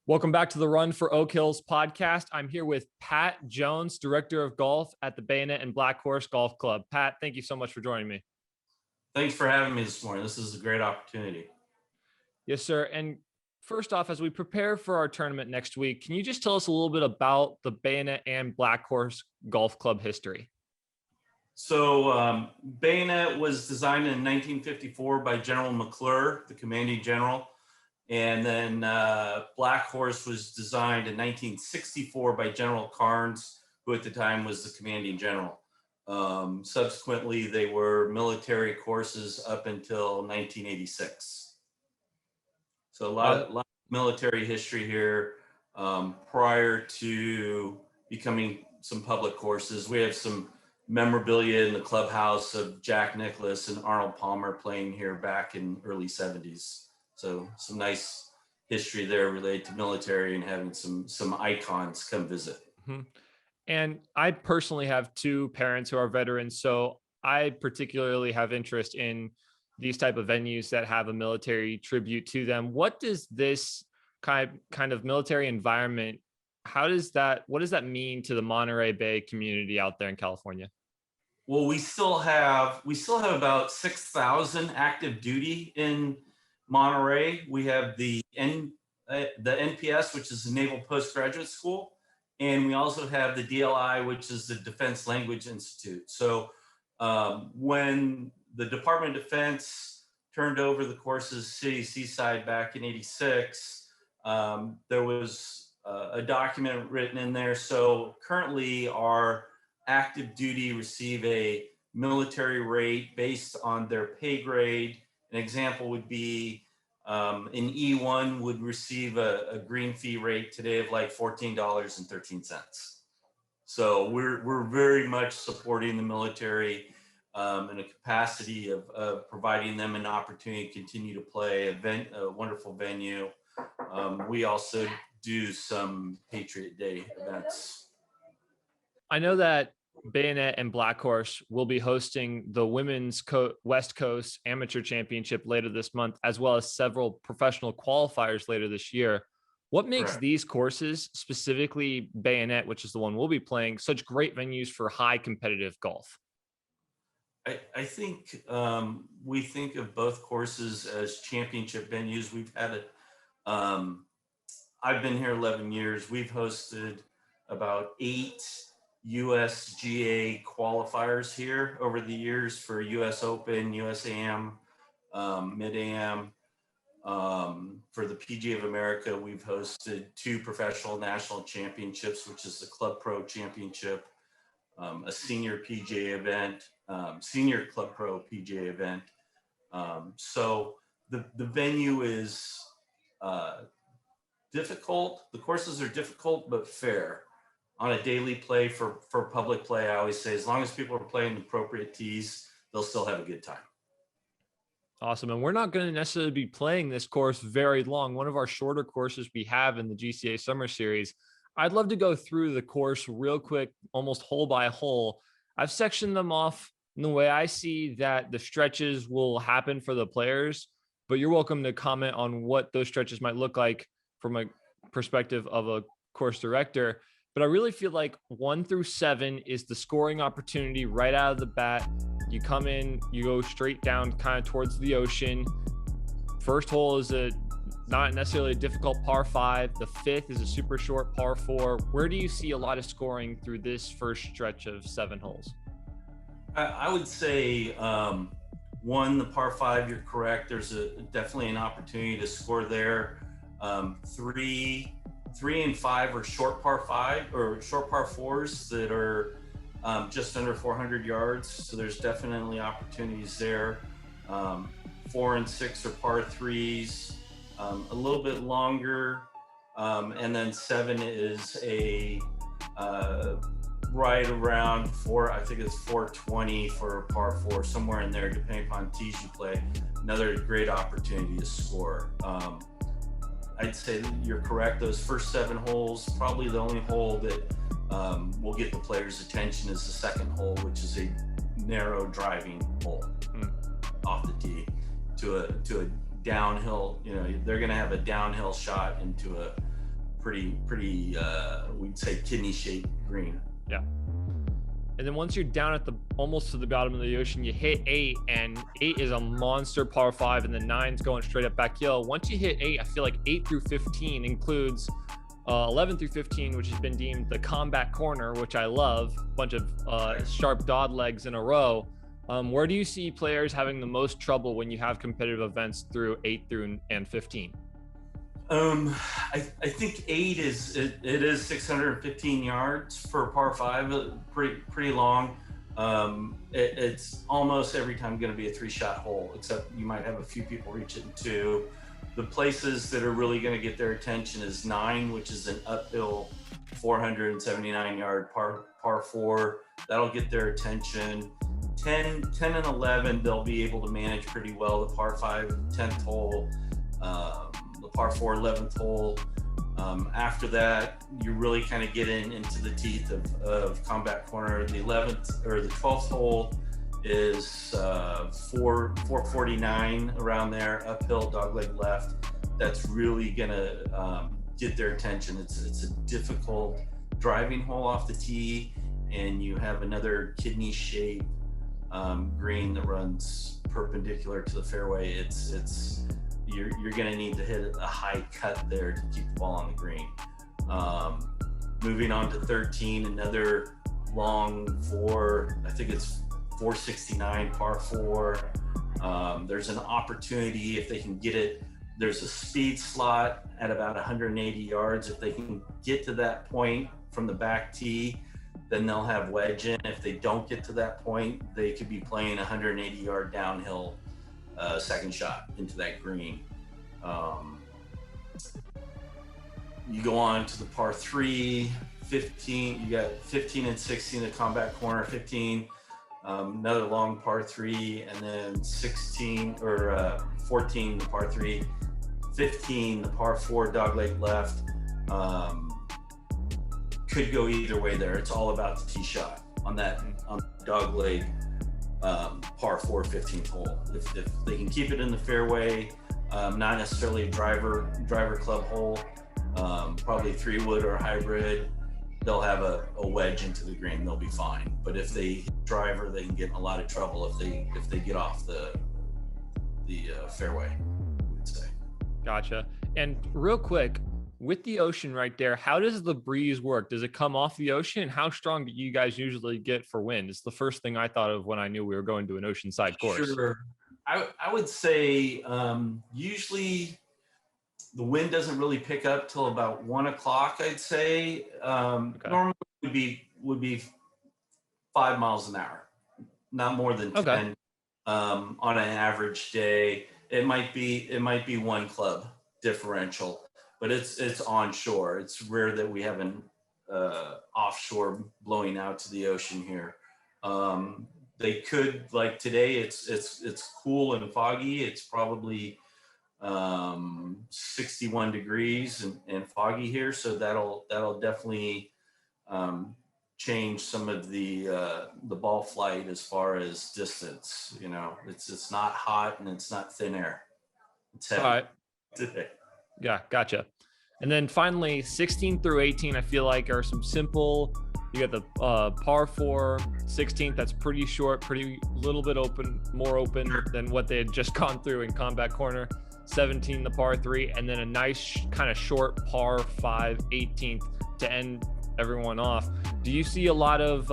Welcome back to the Run for Oak Hills podcast. I'm here with Pat Jones, Director of Golf at the Bayonet and Black Course Golf Club. Pat, thank you so much for joining me. Thanks for having me this morning. This is a great opportunity. Yes, sir. And first off, as we prepare for our tournament next week, can you just tell us a little bit about the Bayonet and Black Course Golf Club history? So Bayonet was designed in 1954 by General McClure, the commanding general. And then Black Horse was designed in 1964 by General Carnes, who at the time was the commanding general. Subsequently, they were military courses up until 1986. So a lot of military history here prior to becoming some public courses. We have some memorabilia in the clubhouse of Jack Nicklaus and Arnold Palmer playing here back in early 70s. So some nice history there related to military and having some icons come visit. Mm-hmm. And I personally have two parents who are veterans, so I particularly have interest in these type of venues that have a military tribute to them. What does this kind of military environment, what does that mean to the Monterey Bay community out there in California? Well, we still have about 6,000 active duty in Monterey. We have the NPS, which is the Naval Postgraduate School, and we also have the DLI, which is the Defense Language Institute. So when the Department of Defense turned over the courses City Seaside back in '86, there was a document written in there. So currently our active duty receive a military rate based on their pay grade. An example would be an E1 would receive a green fee rate today of like $14.13. So we're very much supporting the military in a capacity of providing them an opportunity to continue to play a wonderful venue. We also do some Patriot Day events. I know that Bayonet and Black Horse will be hosting the Women's West Coast Amateur Championship later this month, as well as several professional qualifiers later this year. What makes these courses, specifically Bayonet, which is the one we'll be playing, such great venues for high competitive golf? I think we think of both courses as championship venues. We've had it. I've been here 11 years. We've hosted about 8 USGA qualifiers here over the years for US Open, USAM, Mid-Am. For the PGA of America, we've hosted 2 professional national championships, which is the Club Pro Championship, a senior PGA event, senior Club Pro PGA event. So the venue is difficult. The courses are difficult, but fair. On a daily play for public play, I always say, as long as people are playing the appropriate tees, they'll still have a good time. Awesome. And we're not going to necessarily be playing this course very long. One of our shorter courses we have in the GCA Summer Series. I'd love to go through the course real quick, almost hole by hole. I've sectioned them off in the way I see that the stretches will happen for the players, but you're welcome to comment on what those stretches might look like from a perspective of a course director. But I really feel like 1 through 7 is the scoring opportunity right out of the bat. You come in, you go straight down kind of towards the ocean. First hole is not necessarily a difficult par 5. The 5th is a super short par 4. Where do you see a lot of scoring through this first stretch of 7 holes? I would say 1, the par 5, you're correct. There's definitely an opportunity to score there. 3 and 5 are short par 5 or short par 4s that are just under 400 yards. So there's definitely opportunities there. 4 and 6 are par 3s, a little bit longer. And then 7 is a right around 4, I think it's 420 for par 4, somewhere in there, depending upon tees you play. Another great opportunity to score. I'd say that you're correct. Those first 7 holes, probably the only hole that will get the players' attention is the second hole, which is a narrow driving hole off the tee to a downhill. You know, they're going to have a downhill shot into we'd say kidney shaped green. Yeah. And then once you're down at the almost to the bottom of the ocean, you hit 8, and 8 is a monster par 5, and the 9's going straight up back hill. Once you hit 8, I feel like 8 through 15 includes 11 through 15, which has been deemed the combat corner, which I love. A bunch of sharp dog legs in a row. Where do you see players having the most trouble when you have competitive events through 8 through and 15? I think 8 it is 615 yards for a par 5, pretty long. It's almost every time going to be a 3-shot hole, except you might have a few people reach it in 2. The places that are really going to get their attention is 9, which is an uphill 479 yard par 4. That'll get their attention. 10 and 11, they'll be able to manage pretty well. The par 5 10th hole, the par 4 11th hole. After that, you really kind of get into the teeth of combat corner. The 11th or the 12th hole is 449 around there, uphill, dogleg left. That's really gonna get their attention. It's a difficult driving hole off the tee, and you have another kidney shape green that runs perpendicular to the fairway. You're gonna need to hit a high cut there to keep the ball on the green. Moving on to 13, another long I think it's 469 par 4. There's an opportunity if they can get it. There's a speed slot at about 180 yards. If they can get to that point from the back tee, then they'll have wedge in. If they don't get to that point, they could be playing 180 yard downhill second shot into that green. You go on to the par 3, 15. You got 15 and 16, the combat corner, 15. Another long par 3, and then 16 or 14, the par 3, 15, the par 4 dogleg left. Could go either way there. It's all about the tee shot on the dogleg par 4 15th hole. If they can keep it in the fairway, not necessarily a driver club hole, probably 3-wood or hybrid, they'll have a wedge into the green. They'll be fine. But if they hit driver, they can get in a lot of trouble if they get off the fairway, we would say. Gotcha. And real quick, with the ocean right there, how does the breeze work? Does it come off the ocean? How strong do you guys usually get for wind? It's the first thing I thought of when I knew we were going to an oceanside course. Sure. I would say usually the wind doesn't really pick up till about 1 o'clock, I'd say. Okay. Normally would be 5 miles an hour, not more than 10. Okay. On an average day. It might be 1 club differential, but it's onshore. It's rare that we have an offshore blowing out to the ocean here. They could, like today, it's cool and foggy. It's probably 61 degrees and foggy here, so that'll definitely change some of the ball flight as far as distance. You know, it's not hot and it's not thin air. It's heavy. All right. Today. Yeah, gotcha. And then finally, 16 through 18, I feel like are some simple. You got the par 4, 16th. That's pretty short, pretty little bit open, more open than what they had just gone through in combat corner. 17, the par 3, and then a nice kind of short par 5, 18th to end everyone off. Do you see a lot of,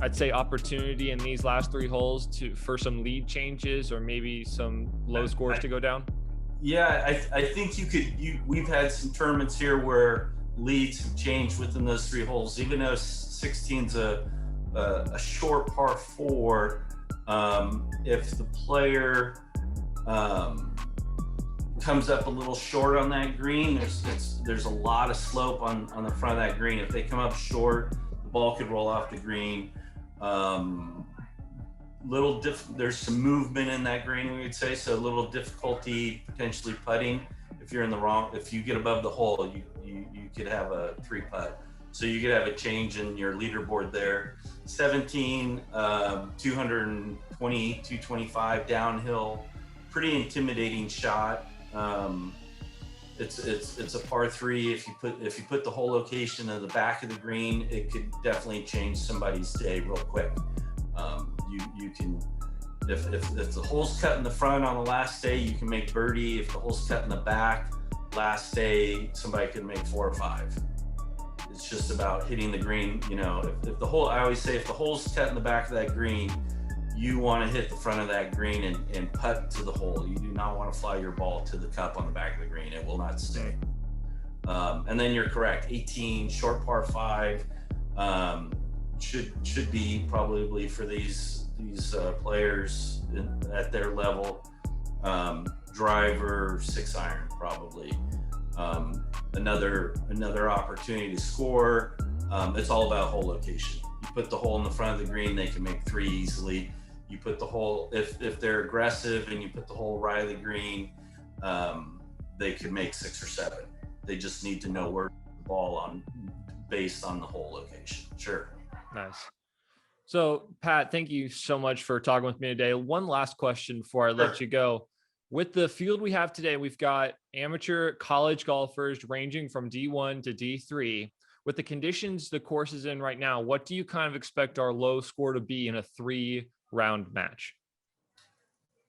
I'd say, opportunity in these last 3 holes for some lead changes or maybe some low scores to go down? Yeah, I think we've had some tournaments here where leads have changed within those 3 holes. Even though 16's a short par 4, if the player comes up a little short on that green, there's a lot of slope on the front of that green. If they come up short, the ball could roll off the green. There's some movement in that green, we would say, so a little difficulty potentially putting. If you get above the hole, you could have a 3 putt. So you could have a change in your leaderboard there. 17, 220, 225 downhill, pretty intimidating shot. it's a par three. If you put the whole location at the back of the green, it could definitely change somebody's day real quick. You can, if the hole's cut in the front on the last day, you can make birdie. If the hole's cut in the back, last day, somebody could make 4 or 5. It's just about hitting the green. You know, if the hole, I always say, if the hole's cut in the back of that green, you want to hit the front of that green and putt to the hole. You do not want to fly your ball to the cup on the back of the green. It will not stay. And then you're correct. 18, short par 5, should be probably for these players at their level. Driver, 6-iron probably. Another opportunity to score. It's all about hole location. You put the hole in the front of the green, they can make 3 easily. You put the hole, if they're aggressive and you put the hole right of the green, they can make 6 or 7. They just need to know where the ball on based on the hole location. Sure. Nice. So Pat, thank you so much for talking with me today. One last question before I let you go. With the field we have today, we've got amateur college golfers ranging from D1 to D3. With the conditions the course is in right now, what do you kind of expect our low score to be in a 3-round match?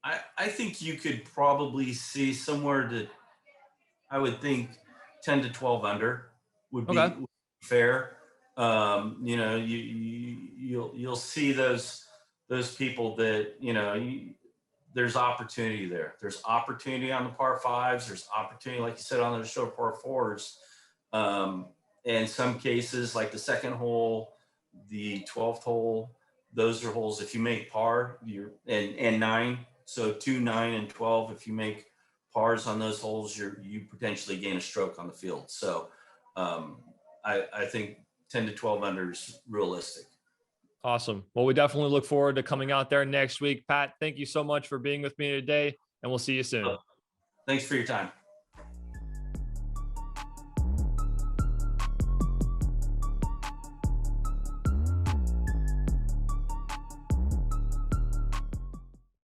I think you could probably see somewhere to, I would think 10 to 12 under would be fair. You know, you'll see those people that, you know, there's opportunity there. There's opportunity on the par 5s. There's opportunity, like you said, on the short par 4s. In some cases, like the second hole, the 12th hole, those are holes. If you make par, and 9, so 2, 9, and 12. If you make pars on those holes, you potentially gain a stroke on the field. So I think 10 to 12 under is realistic. Awesome. Well, we definitely look forward to coming out there next week. Pat, thank you so much for being with me today, and we'll see you soon. Thanks for your time.